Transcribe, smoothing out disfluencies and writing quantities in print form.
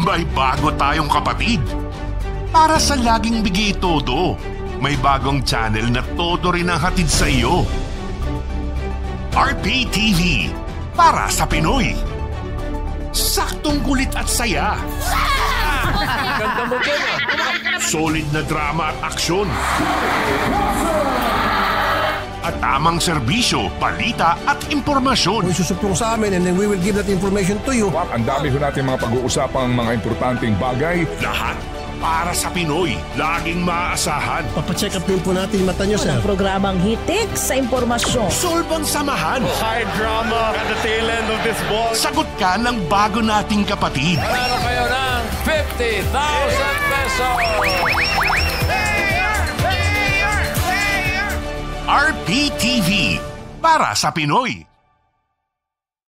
May bago tayong kapatid. Para sa laging bigay todo, may bagong channel na todo rin ang hatid sa iyo. RPTV, para sa Pinoy. Saktong kulit at saya. Ganda mo ba? Solid na drama at aksyon. At tamang serbisyo, balita at impormasyon. Kung isusuplong sa amin and then we will give that information to you. Ang dami ho natin mga pag-uusapang mga importanteng bagay. Lahat para sa Pinoy, laging maaasahan. Papacheck up din po natin yung mata nyo, sir. Ang programang hitik sa impormasyon. Solbang samahan. High drama at the tail end of this ball. Sagot ka ng bago nating kapatid. Panalo kayo ng 50,000 pesos! RPTV, para sa Pinoy.